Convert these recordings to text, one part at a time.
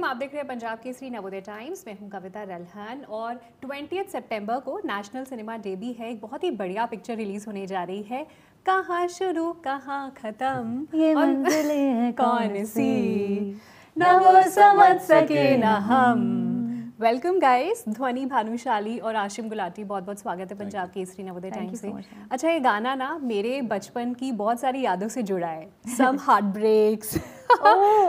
आप देख रहे हैं पंजाब केसरी नवोदय टाइम्स। मैं हूं कविता रल्हन और 20 सितंबर को नेशनल सिनेमा डे भी है। एक बहुत ही बढ़िया पिक्चर रिलीज होने जा रही है, कहाँ शुरू कहाँ खत्म, ये मंजिलें हैं कौन सी, न वो समझ सके न हम। वेलकम गाइस, ध्वनि भानुशाली और आशिम गुलाटी, बहुत बहुत स्वागत है पंजाब केसरी नवोदय टाइम्स से। अच्छा, ये गाना ना मेरे बचपन की बहुत सारी यादों से जुड़ा है। सम हार्ट ब्रेक्स,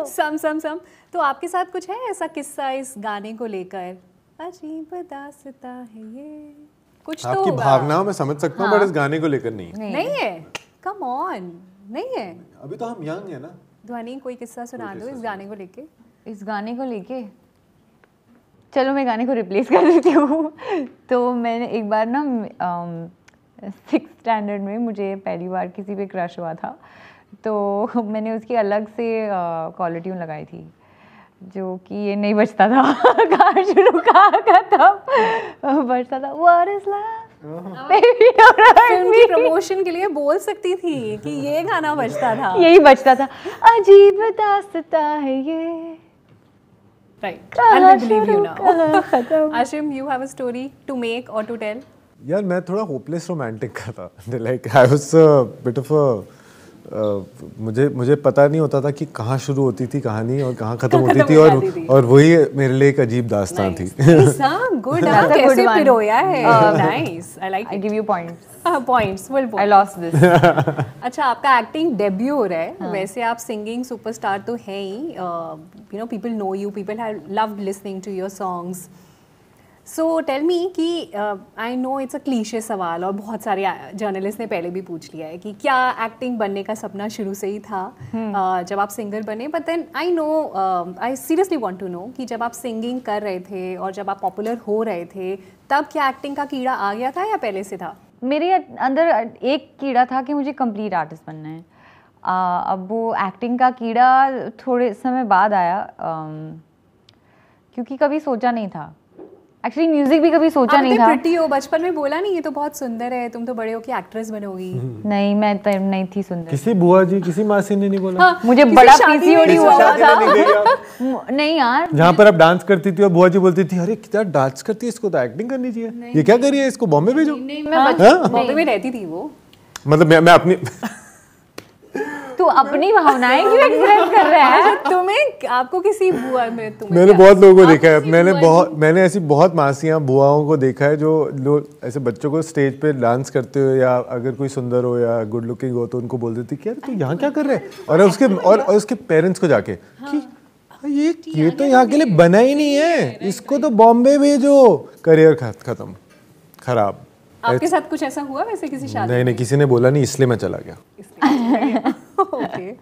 सम तो आपके साथ कुछ है ऐसा किस्सा इस गाने को लेकर? अजीब दास्तां है ये, कुछ तो आपकी होगा। भावनाओं में समझ सकता हूँ, हाँ। बट इस गाने को लेकर नहीं नहीं है, कम ऑन, नहीं है। अभी तो हम यंग है ना। ध्वनि कोई किस्सा सुना दो इस गाने को लेके। इस गाने को लेके चलो मैं गाने को रिप्लेस कर देती हूँ। तो मैंने एक बार ना 6th स्टैंडर्ड में मुझे पहली बार किसी पे क्रश हुआ था, तो मैंने उसकी अलग से कॉलर ट्यून लगाई थी जो कि ये नहीं बजता था। कहाँ शुरू कहाँ खत्म बजता था। What is love? Baby, don't hurt film me. की प्रमोशन के लिए बोल सकती थी कि ये गाना बजता था। यही बजता था, अजीब दास्तां है ये। Right, and we believe you now. Ashim, you have a story to make or to tell? यार मैं थोड़ा होपलेस रोमांटिक का था। Like I was bit of मुझे पता नहीं होता था कि कहाँ शुरू होती थी कहानी और कहाँ खत्म होती थी, और वही मेरे लिए एक अजीब दास्तां थी। गुड, कैसे पिरोया है। Nice, I like I give you points. Points, full I point. lost this. अच्छा, आपका एक्टिंग डेब्यू हो रहा है। वैसे आप सिंगिंग सुपरस्टार तो हैं ही। You know, people know you, people have loved listening to your songs. So tell me कि I know it's a cliche सवाल और बहुत सारे जर्नलिस्ट ने पहले भी पूछ लिया है कि क्या एक्टिंग बनने का सपना शुरू से ही था जब आप सिंगर बने? But then I know, I seriously want to know कि जब आप सिंगिंग कर रहे थे और जब आप पॉपुलर हो रहे थे, तब क्या एक्टिंग का कीड़ा आ गया था या पहले से था? मेरे अंदर एक कीड़ा था कि मुझे कंप्लीट आर्टिस्ट बनना है। अब वो एक्टिंग का कीड़ा थोड़े समय बाद आया, क्योंकि कभी सोचा नहीं था। एक्चुअली म्यूजिक भी कभी सोचा नहीं था। प्रिटी हो, बचपन में बोला नहीं ये तो बहुत सुंदर है, तुम तो बड़े हो कि एक्ट्रेस बनोगी। नहीं, मैं तो नहीं थी सुंदर। किसी बुआ जी, किसी मासी ने नहीं बोला? हाँ, मुझे बड़ा पीसीओडी हुआ था। था। नहीं यार, जहाँ पर आप डांस करती थी और बुआ जी बोलती थी, अरे क्या डांस करती है, इसको तो एक्टिंग करनी चाहिए, ये क्या कर रही है, इसको बॉम्बे भेजो। मैं बॉम्बे में रहती थी वो। मतलब मैं अपनी तू अपनी भावनाएं क्यों एक्सप्रेस कर रहा है? तुम्हें, आपको किसी बुआ में तुम्हें मैंने बहुत लोगों को देखा है। मैंने ऐसी बहुत मासियाँ बुआओं को देखा है जो लोग ऐसे बच्चों को स्टेज पे डांस करते हो या अगर कोई सुंदर हो या गुड लुकिंग हो तो उनको बोल देती कि यार तू यहाँ क्या कर रहे है, और उसके पेरेंट्स को जाके कि ये तो यहाँ के लिए बना ही नहीं है, इसको तो बॉम्बे भेजो, करियर खत्म, खराब। आपके साथ कुछ ऐसा हुआ वैसे किसी शादी? नहीं, किसी ने बोला नहीं, इसलिए मैं चला गया। ओके,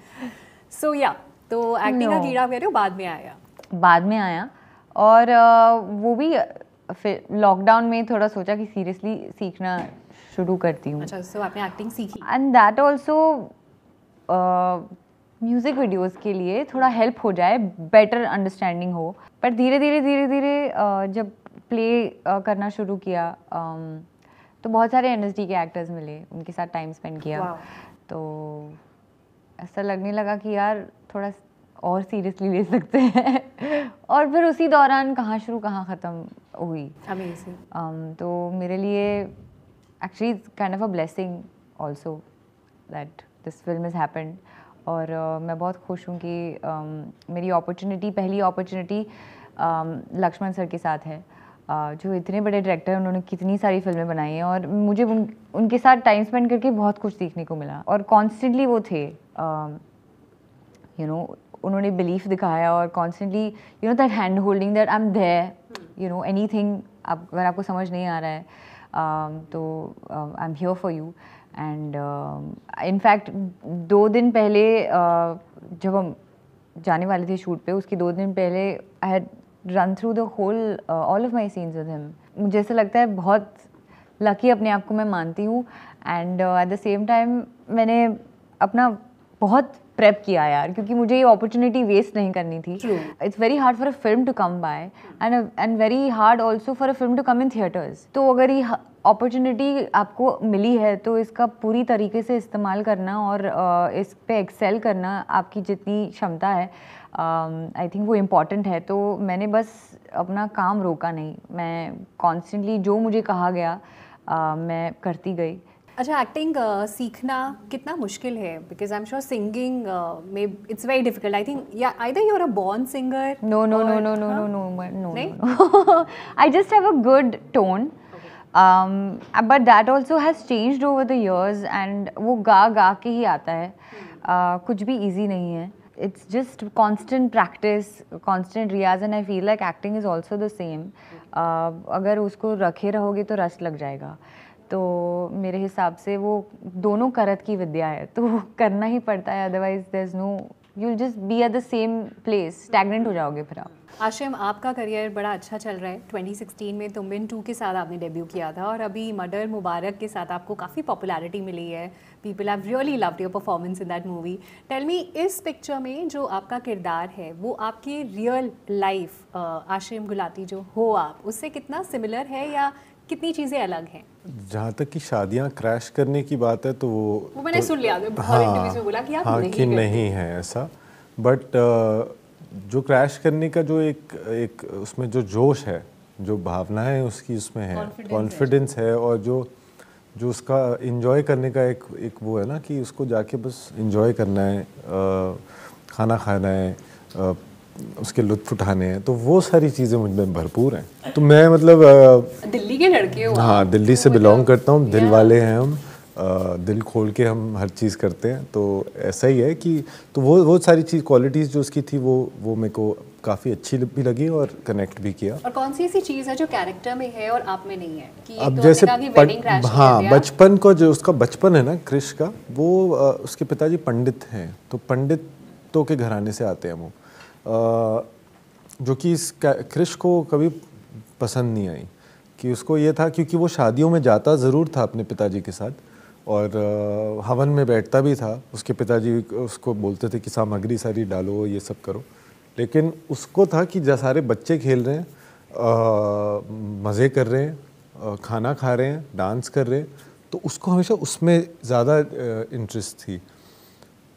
सो या तो एक्टिंग का कीड़ा कह रहे हो बाद में आया और वो भी फिर लॉकडाउन में थोड़ा सोचा कि सीरियसली सीखना शुरू करती हूँ। अच्छा, सो आपने एक्टिंग सीखी? And that also music videos के लिए थोड़ा हेल्प हो जाए, बेटर अंडरस्टैंडिंग हो। पर धीरे धीरे जब प्ले करना शुरू किया तो बहुत सारे एनएसडी के एक्टर्स मिले, उनके साथ टाइम स्पेंड किया। तो ऐसा लगने लगा कि यार थोड़ा और सीरियसली ले सकते हैं। और फिर उसी दौरान कहाँ शुरू कहाँ ख़त्म हुई। अमेजिंग। तो मेरे लिए actually kind of a blessing also that this film has happened. और मैं बहुत खुश हूँ कि मेरी पहली अपॉर्चुनिटी लक्ष्मण सर के साथ है, जो इतने बड़े डायरेक्टर हैं। उन्होंने कितनी सारी फिल्में बनाई हैं और मुझे उनके साथ टाइम स्पेंड करके बहुत कुछ सीखने को मिला। और कॉन्स्टेंटली वो थे, यू नो, उन्होंने बिलीफ दिखाया और constantly you know that hand holding, that I am there, you know, anything अगर आपको समझ नहीं आ रहा है तो I am here for you. And in fact 2 दिन पहले जब हम जाने वाले थे शूट पे, उसके 2 दिन पहले I had run through the whole all of my scenes with him. मुझे ऐसा लगता है बहुत लकी अपने आप को मैं मानती हूँ। And eight the same time मैंने अपना बहुत प्रेप किया यार, क्योंकि मुझे ये अपॉर्चुनिटी वेस्ट नहीं करनी थी. It's very hard for a film to come by and very hard also for a film to come in theatres. तो अगर ये अपॉर्चुनिटी आपको मिली है तो इसका पूरी तरीके से इस्तेमाल करना और इस पे एक्सेल करना, आपकी जितनी क्षमता है, आई थिंक वो इम्पॉर्टेंट है. तो मैंने बस अपना काम रोका नहीं, मैं कॉन्स्टेंटली जो मुझे कहा गया मैं करती गई. अच्छा, एक्टिंग सीखना कितना मुश्किल है? Because I am sure singing में it's very difficult. I think या either you are a born singer. No. I just have a good tone. But that also has changed over the years and वो गा के ही आता है. कुछ भी easy नहीं है. It's just constant practice, constant Riyaz, and I feel like acting is also the same. अगर उसको रखे रहोगे तो रस लग जाएगा. तो मेरे हिसाब से वो दोनों करत की विद्या है, तो करना ही पड़ता है. Otherwise there is no, you will just be at the same place, stagnant हो जाओगे फिर आप. आशिम, आपका करियर बड़ा अच्छा चल रहा है. 2016 में तुम बिन 2 के साथ आपने डेब्यू किया था और अभी मर्डर मुबारक के साथ आपको काफ़ी पॉपुलैरिटी मिली है. People have really loved your performance in that movie. Tell me, इस पिक्चर में जो आपका किरदार है वो आपकी रियल लाइफ आशिम गुलाटी जो हो आप, उससे कितना सिमिलर है या कितनी चीज़ें अलग हैं? जहाँ तक कि शादियाँ क्रैश करने की बात है तो वो मैंने सुन लिया, बहुत इंटरव्यूज में बोला कि आप नहीं है ऐसा. बट जो क्रैश करने का जो एक उसमें जो जोश है, जो भावनाएं उसकी उसमें है, कॉन्फिडेंस है, और जो उसका इंजॉय करने का एक वो है ना कि उसको जाके बस इंजॉय करना है, खाना खाना है, उसके लुत्फ उठाने हैं, तो वो सारी चीज़ें मुझ में भरपूर हैं. तो मैं मतलब दिल्ली के लड़के हो. हाँ, दिल्ली से बिलोंग करता हूँ, दिल वाले हैं हम. दिल खोल के हम हर चीज़ करते हैं. तो ऐसा ही है कि तो वो सारी चीज़ क्वालिटीज़ जो उसकी थी वो मेरे को काफ़ी अच्छी भी लगी और कनेक्ट भी किया. और कौन सी ऐसी चीज़ है जो कैरेक्टर में है और आप में नहीं है? कि अब तो जैसे हाँ, बचपन को जो उसका बचपन है ना क्रिश का, वो उसके पिताजी पंडित हैं, तो पंडितों के घराने से आते हैं वो, जो कि इस क्रिश को कभी पसंद नहीं आई. कि उसको ये था, क्योंकि वो शादियों में जाता ज़रूर था अपने पिताजी के साथ और हवन में बैठता भी था. उसके पिताजी उसको बोलते थे कि सामग्री सारी डालो, ये सब करो, लेकिन उसको था कि जब सारे बच्चे खेल रहे हैं, मज़े कर रहे हैं, खाना खा रहे हैं, डांस कर रहे हैं, तो उसको हमेशा उसमें ज़्यादा इंटरेस्ट थी.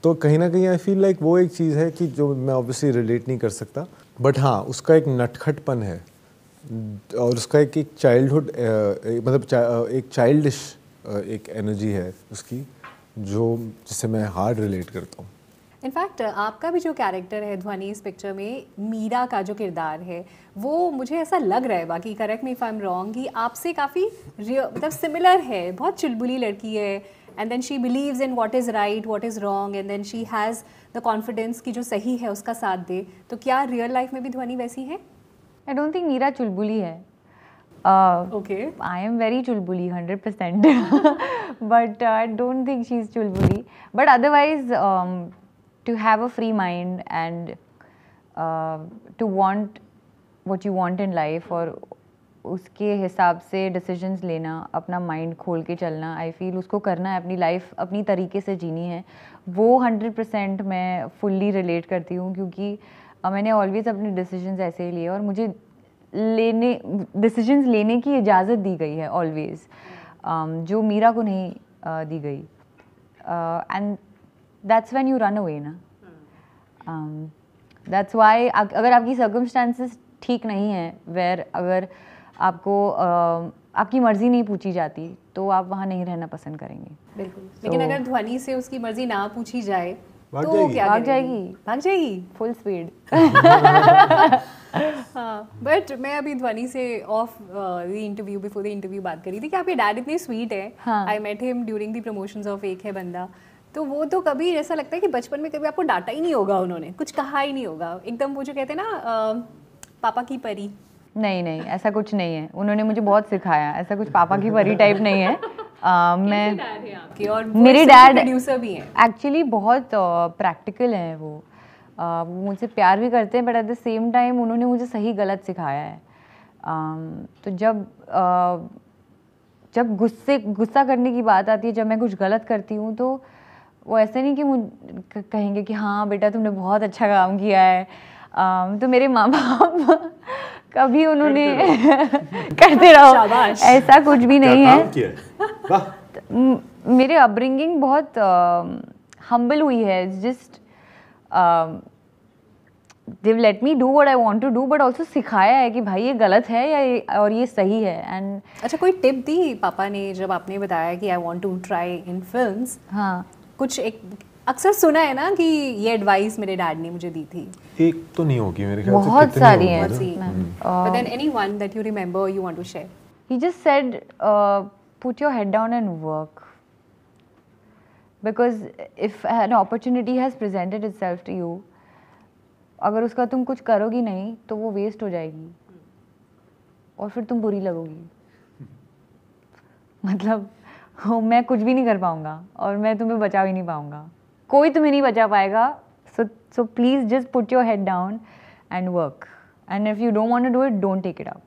तो कहीं ना कहीं आई फील लाइक वो एक चीज़ है कि जो मैं ऑब्वियसली रिलेट नहीं कर सकता, बट हाँ उसका एक नटखटपन है और उसका एक चाइल्डहुड मतलब एक चाइल्डिश एक एनर्जी है उसकी, जिससे मैं हार्ड रिलेट करता हूँ. इनफैक्ट आपका भी जो कैरेक्टर है ध्वनि इस पिक्चर में, मीरा का जो किरदार है, वो मुझे ऐसा लग रहा है, बाकी correct me if I am wrong, कि आपसे काफ़ी मतलब सिमिलर है. बहुत चुलबुली लड़की है and then she believes in what is right, what is wrong, and then she has the confidence कि जो सही है उसका साथ दे. तो क्या रियल लाइफ में भी ध्वनि वैसी है? आई डोंट थिंक मीरा चुलबुली है. Okay. I am very chulbuli, 100%. But I don't think she's chulbuli. But otherwise, to have a free mind and to want what you want in life और उसके हिसाब से decisions लेना, अपना mind खोल के चलना, I feel उसको करना है, अपनी life अपनी तरीके से जीनी है. वो 100% मैं fully relate करती हूँ, क्योंकि मैंने always अपने decisions ऐसे ही लिए और मुझे डिसीजंस लेने की इजाज़त दी गई है ऑलवेज, जो मीरा को नहीं दी गई. And that's when you run away ना. दैट्स व्हाई अगर आपकी सर्कमस्टांसेस ठीक नहीं है, वेयर अगर आपको आपकी मर्ज़ी नहीं पूछी जाती, तो आप वहाँ नहीं रहना पसंद करेंगे. बिल्कुल. लेकिन अगर ध्वनि से उसकी मर्ज़ी ना पूछी जाए तो क्या भाग जाएगी फुल स्पीड. हाँ, बट मैं अभी ध्वनि से off the interview, before the interview बात करी थी कि आपके डैड इतने स्वीट है. I met him during the promotions of एक है बंदा. तो वो तो कभी ऐसा लगता है कि बचपन में कभी आपको डांटा ही नहीं होगा, उन्होंने कुछ कहा ही नहीं होगा, एकदम वो जो कहते हैं ना पापा की परी. नहीं, ऐसा कुछ नहीं है. उन्होंने मुझे बहुत सिखाया, ऐसा कुछ पापा की परी टाइप नहीं है. मेरे डैड प्रोड्यूसर भी हैं. एक्चुअली बहुत प्रैक्टिकल हैं वो. मुझसे प्यार भी करते हैं, but at the same time उन्होंने मुझे सही गलत सिखाया है. तो जब गुस्सा करने की बात आती है, जब मैं कुछ गलत करती हूँ, तो वो ऐसे नहीं कि कहेंगे कि हाँ बेटा तुमने बहुत अच्छा काम किया है। तो मेरे माँ बाप कभी उन्होंने करते रहो ऐसा कुछ भी नहीं है। मेरे अपब्रिंगिंग बहुत हम्बल हुई है। Just they've let me do what I want to do, but also सिखाया है कि भाई ये गलत है या और ये सही है। एंड अच्छा, कोई टिप दी पापा ने जब आपने बताया कि I want to try in films? हाँ, कुछ एक अक्सर सुना है ना कि ये एडवाइस मेरे डैड ने मुझे दी थी। एक तो नहीं होगी मेरे ख्याल से, बहुत सारी हैं। But then anyone that you remember you want to share? He just said, put your head down and work. Because if an opportunity has presented itself to you, अगर उसका तुम कुछ करोगी नहीं तो वो वेस्ट हो जाएगी और फिर तुम बुरी लगोगी। मतलब मैं कुछ भी नहीं कर पाऊंगा और मैं तुम्हें बचा भी नहीं पाऊंगा, कोई तुम्हें नहीं बचा पाएगा। So please just put your head down and work, and if you don't want to do it, don't take it up.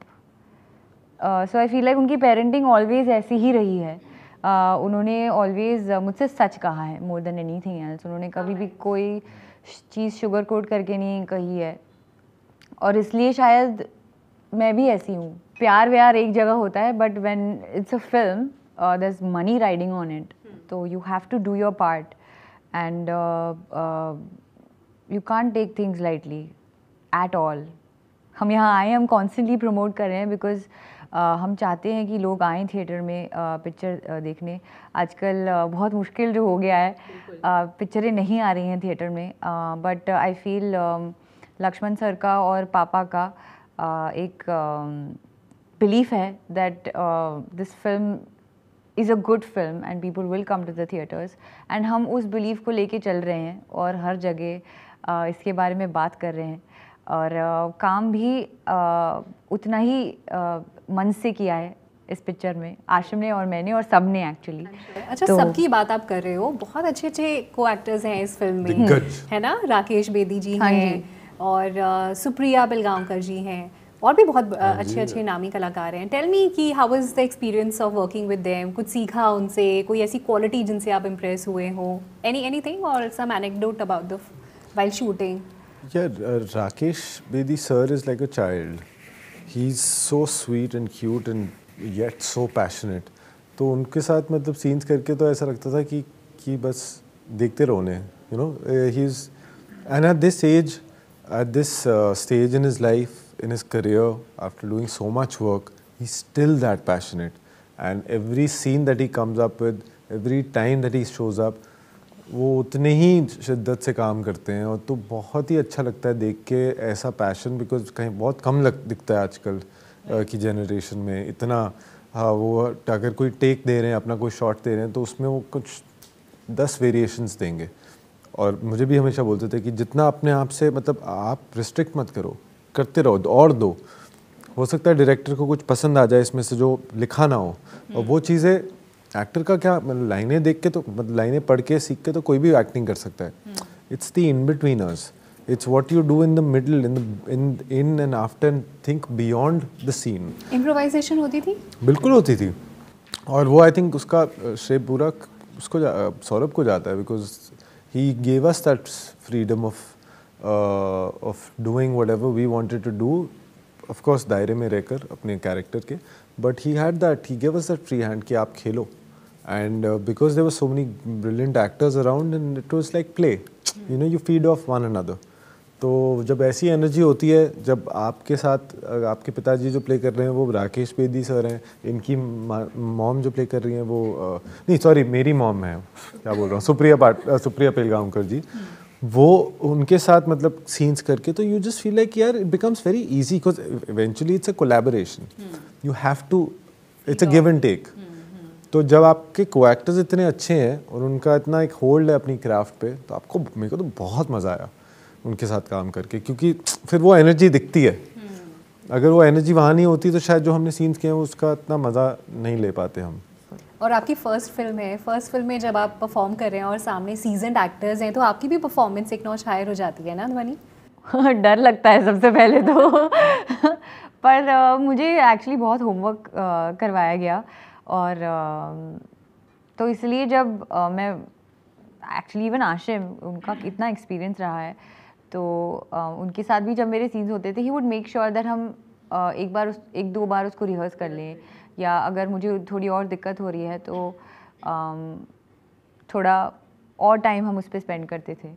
So I feel like उनकी पेरेंटिंग ऑलवेज ऐसी ही रही है। उन्होंने ऑलवेज मुझसे सच कहा है मोर देन एनीथिंग एल्स। उन्होंने कभी भी कोई चीज़ शुगर कोट करके नहीं कही है, और इसलिए शायद मैं भी ऐसी हूँ। प्यार व्यार एक जगह होता है, but when it's a film there is money riding on it, तो you have to do your part and you can't take things lightly at all. हम यहाँ आए, हम कॉन्स्टेंटली प्रमोट कर रहे हैं बिकॉज हम चाहते हैं कि लोग आएँ थिएटर में पिक्चर देखने। आजकल बहुत मुश्किल जो हो गया है, पिक्चरें नहीं आ रही हैं थिएटर में, but I feel Lakshman sir का और पापा का एक बिलीफ है that this film is a good film and people will come to the theatres, and हम उस बिलीफ को लेके चल रहे हैं और हर जगह इसके बारे में बात कर रहे हैं, और काम भी उतना ही मन से किया है इस पिक्चर में, आशिम ने और मैंने और सब ने एक्चुअली। अच्छा, तो सबकी बात आप कर रहे हो, बहुत अच्छे अच्छे को एक्टर्स हैं इस फिल्म में, है ना? राकेश बेदी जी हैं और सुप्रिया पिलगांवकर जी हैं, और भी बहुत अच्छे अच्छे नामी कलाकार हैं। टेल मी कि how was the experience of working with them? कुछ सीखा उनसे? कोई ऐसी क्वालिटी जिनसे आप इम्प्रेस हुए हो? एनीथिंग और some anecdote about the while shooting? Rakesh Bedi sir is like a child. He's so sweet and cute and yet so passionate. तो उनके साथ मतलब सीन्स करके तो ऐसा लगता था कि बस देखते रहो उन्हें, you know. He's and at this age, at this stage in his life, in his career, after doing so much work, he's still that passionate. And every scene that he comes up with, every time that he shows up, वो उतने ही शिद्दत से काम करते हैं, और तो बहुत ही अच्छा लगता है देख के ऐसा पैशन, बिकॉज कहीं बहुत कम दिखता है आजकल की जनरेशन में इतना। हाँ, वो अगर कोई टेक दे रहे हैं, अपना कोई शॉट दे रहे हैं, तो उसमें वो कुछ 10 वेरिएशंस देंगे। और मुझे भी हमेशा बोलते थे कि जितना अपने आप से मतलब आप रिस्ट्रिक्ट मत करो, करते रहो और दो। हो सकता है डायरेक्टर को कुछ पसंद आ जाए इसमें से जो लिखा ना हो, और वो चीज़ें एक्टर का क्या मतलब, लाइनें देख के तो मतलब लाइनें पढ़ के सीख के तो कोई भी एक्टिंग कर सकता है। It's the in betweeners, it's what you do in the middle, in and after, think beyond the scene. Improvisation होती थी? बिल्कुल होती थी, और वो आई थिंक उसका श्रेय पूरा उसको सौरभ को जाता है, because he gave us that freedom of doing whatever we wanted to do, of course दायरे में रहकर अपने कैरेक्टर के, but he had that, he gave us that free hand कि आप खेलो। And because there were so many brilliant actors around, and it was like play, you know, you feed off one another. तो जब ऐसी energy होती है, जब आपके साथ आपके पिताजी जो प्ले कर रहे हैं वो राकेश बेदी सर हैं, इनकी मॉम जो प्ले कर रही हैं वो नहीं सॉरी मेरी मॉम है, क्या बोल रहा हूँ, सुप्रिया पिलगांवकर जी, वो उनके साथ मतलब सीन्स करके, तो यू जस्ट फील लाइक यार it becomes very easy, because eventually it's a collaboration, you have to, it's a give and take. तो जब आपके को एक्टर्स इतने अच्छे हैं और उनका इतना एक होल्ड है अपनी क्राफ्ट पे, तो आपको, मेरे को तो बहुत मज़ा आया उनके साथ काम करके, क्योंकि फिर वो एनर्जी दिखती है। अगर वो एनर्जी वहाँ नहीं होती तो शायद जो हमने सीन्स किए हैं उसका इतना मज़ा नहीं ले पाते हम। और आपकी फर्स्ट फिल्म है, फर्स्ट फिल्म में जब आप परफॉर्म कर रहे हैं और सामने सीजन्ड एक्टर्स हैं, तो आपकी भी परफॉर्मेंस एक नॉच हायर हो जाती है ना ध्वनि? डर लगता है सबसे पहले तो पर मुझे एक्चुअली बहुत होमवर्क करवाया गया, और तो इसलिए जब मैं एक्चुअली इवन आशिम, उनका इतना एक्सपीरियंस रहा है, तो उनके साथ भी जब मेरे सीन्स होते थे, he would make sure that हम एक दो बार उसको रिहर्स कर लें, या अगर मुझे थोड़ी और दिक्कत हो रही है तो थोड़ा और टाइम हम उस पर स्पेंड करते थे.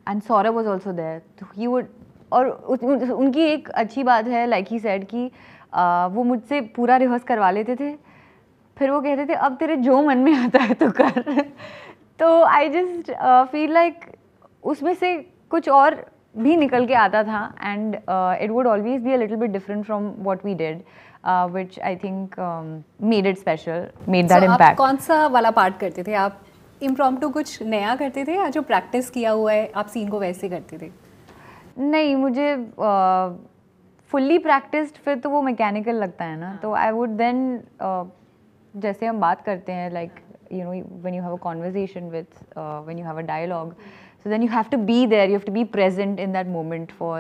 And Saurabh was also there, तो ही वुड, और उनकी एक अच्छी बात है, लाइक ही सेड, कि वो मुझसे पूरा रिहर्स करवा लेते थे, फिर वो कहते थे अब तेरे जो मन में आता है तो कर. तो आई जस्ट फील लाइक उसमें से कुछ और भी निकल के आता था, and it would always be a little bit different from what we did, which I think made it special, made that impact. आप कौन सा वाला पार्ट करते थे? आप इम्प्रॉम्प्टू कुछ नया करते थे या जो प्रैक्टिस किया हुआ है आप सीन को वैसे करते थे? नहीं, मुझे फुल्ली प्रैक्टिस्ड फिर तो वो मैकेनिकल लगता है ना, तो आई वुड देन, जैसे हम बात करते हैं, like you know when you have a conversation with, when you have a dialogue, so then you have to be there, you have to be present in that moment for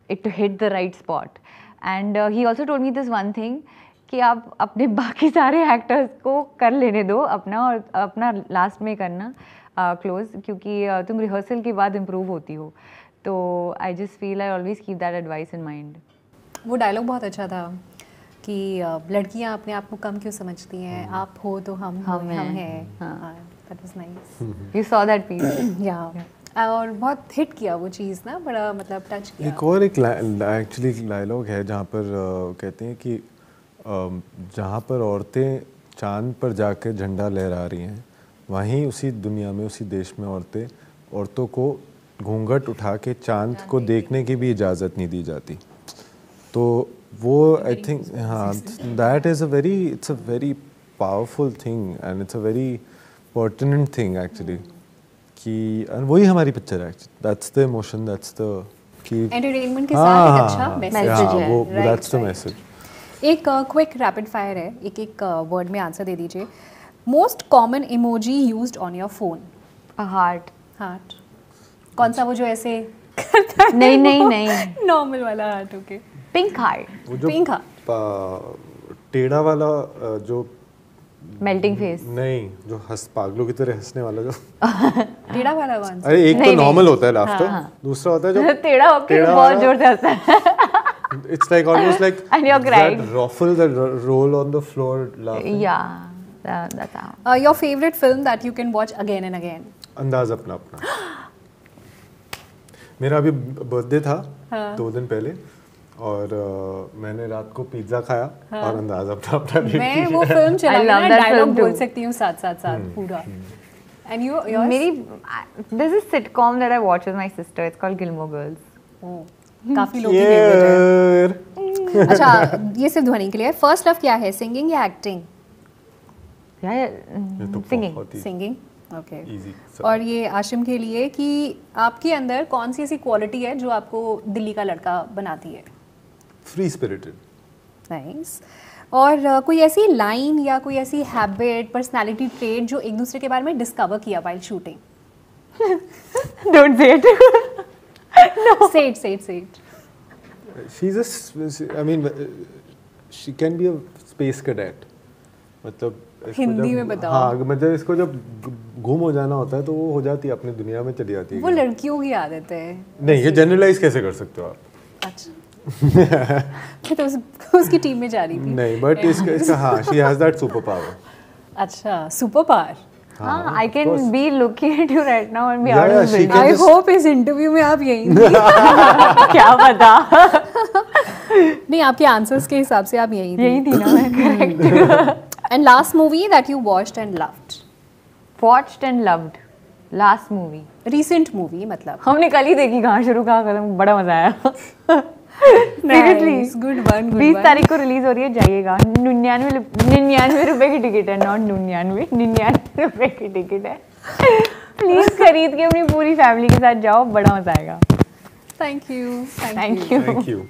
it to hit the right spot. And he also told me this one thing, कि आप अपने बाकी सारे actors को कर लेने दो अपना, और अपना लास्ट में करना क्लोज, क्योंकि तुम रिहर्सल के बाद इम्प्रूव होती हो. तो I just feel I always keep that advice in mind. वो डायलॉग बहुत अच्छा था कि लड़कियां अपने आप को कम क्यों समझती हैं, आप हो तो हम हैं. That was nice. You saw that piece. Yeah और बहुत हिट किया वो चीज़ ना, बड़ा मतलब टच किया. एक और एक एक्चुअली डायलॉग है जहाँ पर कहते हैं कि जहाँ पर औरतें चांद पर जाकर झंडा लहरा रही हैं, वहीं उसी दुनिया में, उसी देश में औरतों को घूंघट उठा के चांद को देखने की भी इजाज़त नहीं दी जाती. तो वो आई थिंक, हाँ, that is it's a very powerful thing, and it's a very pertinent thing actually, कि वही हमारी पिक्चर है actually. That's the emotion, that's the कि एंटरटेनमेंट के साथ एक अच्छा मैसेज है. वो दैट्स द मैसेज. एक क्विक रैपिड फायर है, एक वर्ड में आंसर दे दीजिए. Most common emoji used on your phone? Heart. Heart. कौन सा? वो जो ऐसे करता है? नहीं नॉर्मल वाला हार्ट. ओके. Pink heart. वो जो पिंक हार्ट. टेढ़ा वाला जो मेल्टिंग फेस. नहीं, जो पागलों की तरह हंसने वाला जो टेढ़ा वाला कौन सा? अरे एक तो नॉर्मल होता है लाफ्टर, दूसरा होता है जो टेढ़ा होकर बहुत जोर से हंसता है. It's like almost like And you're crying. that ruffle, that roll on the floor laughing. Yeah, that's how. Your favorite film that you can watch again and again? अंदाज अपना अपना. मेरा अभी बर्थडे था 2 दिन पहले, और मैंने रात को पिज्जा खाया और अंदाज अपना अपना देखी. मैं वो फिल्म चला ना, डायलॉग बोल सकती हूँ साथ पूरा. And yours? मेरी there's a sitcom that I watch with my sister. It's called Gilmore Girls. Oh. काफी लोग की फेवरेट है. अच्छा, ये सिर्फ ध्वनि के लिए. फर्स्ट लव क्या है, सिंगिंग या एक्टिंग? सिंगिंग. ओके. और ये आशिम के लिए, कि आपके अंदर कौन सी ऐसी क्वालिटी है जो आपको दिल्ली का लड़का बनाती है? Free spirited. नाइस. और कोई ऐसी लाइन या कोई ऐसी हैबिट, पर्सनालिटी ट्रेट जो एक दूसरे के बारे में डिस्कवर किया while shooting? Don't say it. No. Say it. I mean, she can be a space cadet. मतलब हिंदी में बताओ. हाँ, मतलब इसको जब गुम हो जाना होता है तो वो हो जाती है, अपनी दुनिया में चली जाती है. वो लड़कियों की आदत है. नहीं, ये जनरलाइज कैसे कर सकते हो आप? अच्छा. तो उसकी टीम में जा रही थी. नहीं, बट इसका हाँ, she has that super power. अच्छा, सुपर पावर. हाँ, I can be looking at you right now and be out of the building. I hope इस इंटरव्यू में आप यही क्या पता. नहीं, आपके आंसर्स के हिसाब से आप यही थी ना. Correct. And last movie that you watched and loved? Watched and loved. Last movie. Recent movie मतलब. हमने कल ही देखी, कहाँ शुरू कहाँ खत्म, बड़ा मजा आया. Seriously, good one. 20 तारीख को रिलीज हो रही है, जाइएगा. 99 रुपए की टिकट है, नॉट 99 रुपए की टिकट है. प्लीज खरीद के अपनी पूरी फैमिली के साथ जाओ, बड़ा मजा आएगा. Thank you.